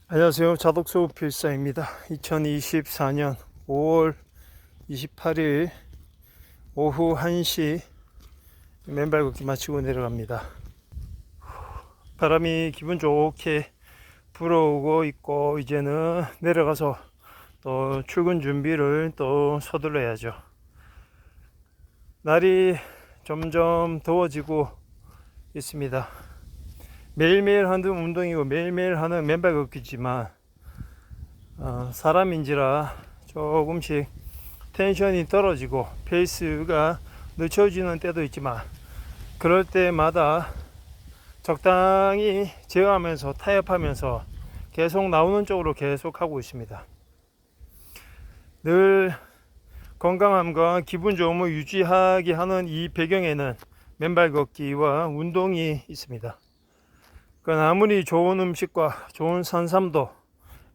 안녕하세요. 자독수 필사입니다. 2024년 5월 28일 오후 1시 맨발 걷기 마치고 내려갑니다. 바람이 기분 좋게 불어오고 있고 이제는 내려가서 또 출근 준비를 또 서둘러야죠. 날이 점점 더워지고 있습니다. 매일매일 하는 운동이고 매일매일 하는 맨발 걷기지만 사람인지라 조금씩 텐션이 떨어지고 페이스가 늦춰지는 때도 있지만 그럴 때마다 적당히 제어하면서 타협하면서 계속 나오는 쪽으로 계속 하고 있습니다. 늘 건강함과 기분 좋음을 유지하게 하는 이 배경에는 맨발 걷기와 운동이 있습니다. 그러니까 아무리 좋은 음식과 좋은 산삼도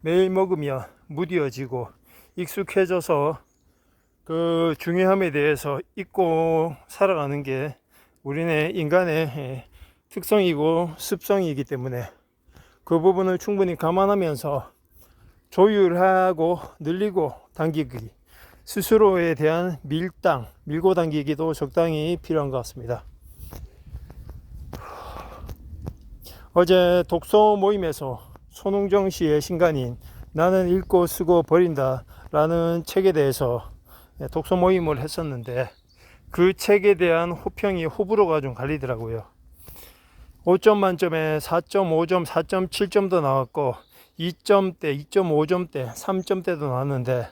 매일 먹으면 무뎌지고 익숙해져서 그 중요함에 대해서 잊고 살아가는 게 우리네 인간의 특성이고 습성이기 때문에 그 부분을 충분히 감안하면서 조율하고 늘리고 당기기, 스스로에 대한 밀고 당기기도 적당히 필요한 것 같습니다. 어제 독서 모임에서 손흥정 씨의 신간인 나는 읽고 쓰고 버린다 라는 책에 대해서 독서 모임을 했었는데 그 책에 대한 호불호가 좀 갈리더라고요. 5점 만점에 4.5점, 4.7점도 나왔고 2점대, 2.5점대, 3점대도 나왔는데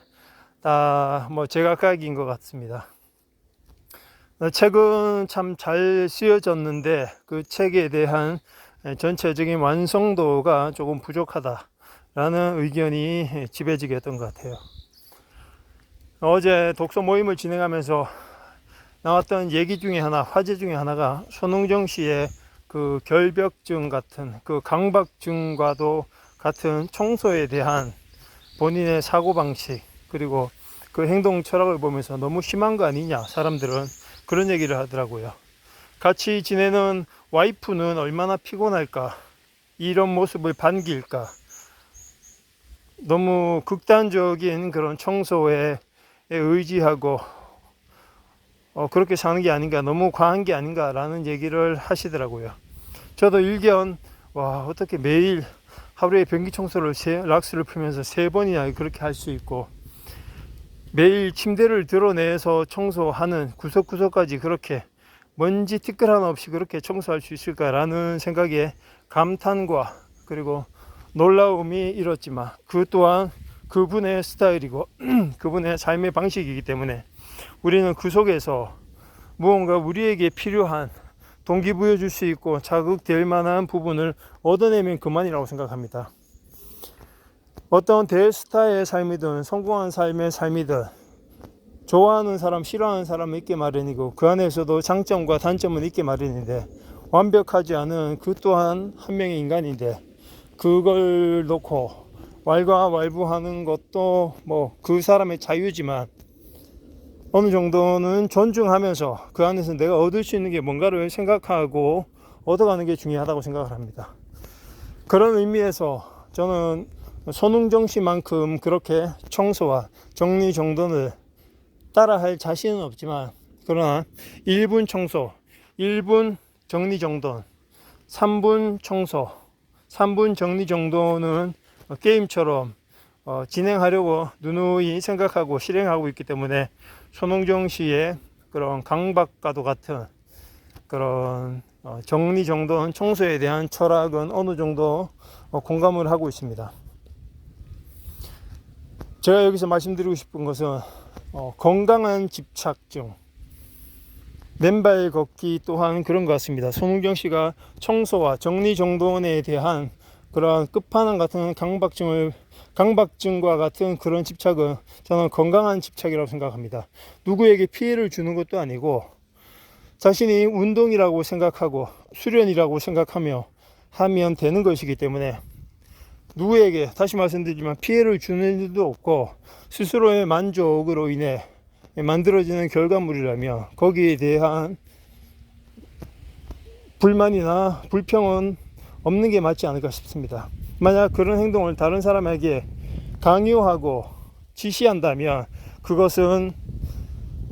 다 뭐 제각각인 것 같습니다. 책은 참 잘 쓰여졌는데 그 책에 대한 전체적인 완성도가 조금 부족하다라는 의견이 지배지게 했던 것 같아요. 어제 독서 모임을 진행하면서 나왔던 얘기 중에 하나, 화제 중에 하나가 손흥정 씨의 그 결벽증 같은 그 강박증과도 같은 청소에 대한 본인의 사고방식 그리고 그 행동 철학을 보면서 너무 심한 거 아니냐 사람들은 그런 얘기를 하더라고요. 같이 지내는 와이프는 얼마나 피곤할까, 이런 모습을 반길까, 너무 극단적인 그런 청소에 의지하고 그렇게 사는 게 아닌가, 너무 과한 게 아닌가라는 얘기를 하시더라고요. 저도 일견 어떻게 매일 하루에 변기 청소를 락스를 풀면서 3번이나 그렇게 할 수 있고 매일 침대를 드러내서 청소하는 구석구석까지 그렇게 먼지 티끌 하나 없이 그렇게 청소할 수 있을까라는 생각에 감탄과 그리고 놀라움이 일었지만 그 또한 그분의 스타일이고 그분의 삶의 방식이기 때문에 우리는 그 속에서 무언가 우리에게 필요한 동기부여 줄 수 있고 자극될 만한 부분을 얻어내면 그만이라고 생각합니다. 어떤 대스타의 삶이든 성공한 삶의 삶이든 좋아하는 사람, 싫어하는 사람은 있게 마련이고 그 안에서도 장점과 단점은 있게 마련인데 완벽하지 않은 그 또한 한 명의 인간인데 그걸 놓고 왈가왈부하는 것도 뭐 그 사람의 자유지만 어느 정도는 존중하면서 그 안에서 내가 얻을 수 있는 게 뭔가를 생각하고 얻어가는 게 중요하다고 생각을 합니다. 그런 의미에서 저는 손흥정 씨만큼 그렇게 청소와 정리정돈을 따라할 자신은 없지만 그러나 1분 청소, 1분 정리정돈, 3분 청소, 3분 정리정돈은 게임처럼 진행하려고 누누이 생각하고 실행하고 있기 때문에 손흥정 씨의 그런 강박과도 같은 그런 정리정돈, 청소에 대한 철학은 어느 정도 공감을 하고 있습니다. 제가 여기서 말씀드리고 싶은 것은 건강한 집착증, 맨발 걷기 또한 그런 것 같습니다. 손흥정 씨가 청소와 정리정돈에 대한 그런 끝판왕 같은 강박증과 같은 그런 집착은 저는 건강한 집착이라고 생각합니다. 누구에게 피해를 주는 것도 아니고 자신이 운동이라고 생각하고 수련이라고 생각하며 하면 되는 것이기 때문에 누구에게 다시 말씀드리지만 피해를 주는 일도 없고 스스로의 만족으로 인해 만들어지는 결과물이라면 거기에 대한 불만이나 불평은 없는 게 맞지 않을까 싶습니다. 만약 그런 행동을 다른 사람에게 강요하고 지시한다면 그것은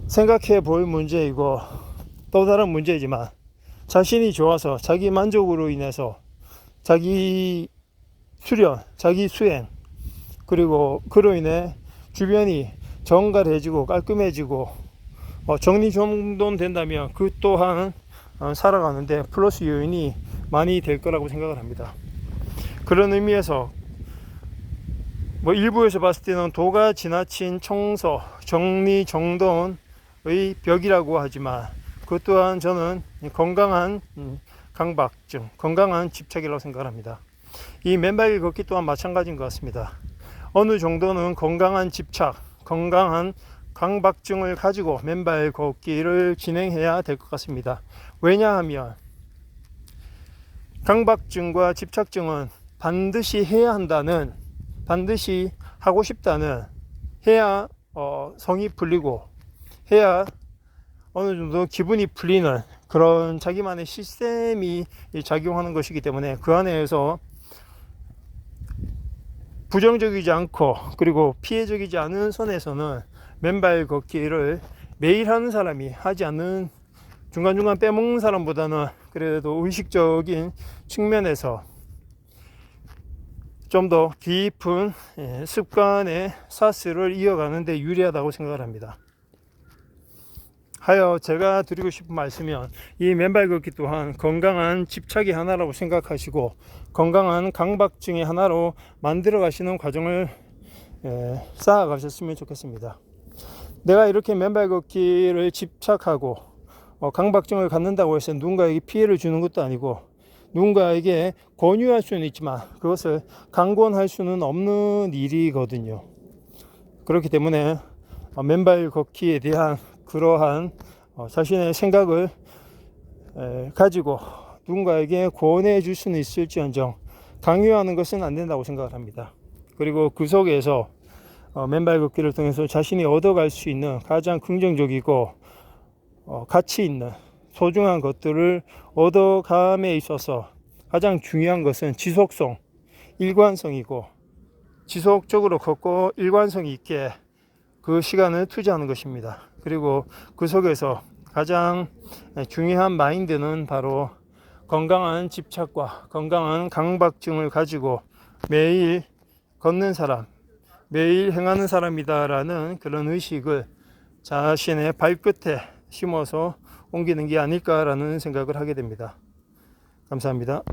생각해 볼 문제이고 또 다른 문제이지만, 자신이 좋아서 자기 만족으로 인해서 자기 수련, 자기 수행, 그리고 그로 인해 주변이 정갈해지고 깔끔해지고 정리정돈된다면 그 또한 살아가는데 플러스 요인이 많이 될 거라고 생각을 합니다. 그런 의미에서 일부에서 봤을 때는 도가 지나친 청소, 정리정돈의 벽이라고 하지만, 그 또한 저는 건강한 강박증, 건강한 집착이라고 생각합니다. 이 맨발 걷기 또한 마찬가지인 것 같습니다. 어느 정도는 건강한 집착, 건강한 강박증을 가지고 맨발 걷기를 진행해야 될 것 같습니다. 왜냐하면 강박증과 집착증은 반드시 해야 한다는, 반드시 하고 싶다는, 해야 성이 풀리고 해야 어느 정도 기분이 풀리는 그런 자기만의 시스템이 작용하는 것이기 때문에, 그 안에서 부정적이지 않고 그리고 피해적이지 않은 선에서는 맨발 걷기를 매일 하는 사람이 하지 않는, 중간중간 빼먹는 사람보다는 그래도 의식적인 측면에서 좀 더 깊은 습관의 사슬을 이어가는 데 유리하다고 생각을 합니다. 하여 제가 드리고 싶은 말씀은, 이 맨발 걷기 또한 건강한 집착의 하나라고 생각하시고 건강한 강박증의 하나로 만들어 가시는 과정을 쌓아 가셨으면 좋겠습니다. 내가 이렇게 맨발 걷기를 집착하고 강박증을 갖는다고 해서 누군가에게 피해를 주는 것도 아니고, 누군가에게 권유할 수는 있지만 그것을 강권할 수는 없는 일이거든요. 그렇기 때문에 맨발 걷기에 대한 그러한 자신의 생각을 가지고 누군가에게 권해 줄 수는 있을지언정 강요하는 것은 안 된다고 생각을 합니다. 그리고 그 속에서 맨발 걷기를 통해서 자신이 얻어갈 수 있는 가장 긍정적이고 가치 있는 소중한 것들을 얻어감에 있어서 가장 중요한 것은 지속성, 일관성이고, 지속적으로 걷고 일관성 있게 그 시간을 투자하는 것입니다. 그리고 그 속에서 가장 중요한 마인드는 바로 건강한 집착과 건강한 강박증을 가지고 매일 걷는 사람, 매일 행하는 사람이다라는 그런 의식을 자신의 발끝에 심어서 옮기는 게 아닐까라는 생각을 하게 됩니다. 감사합니다.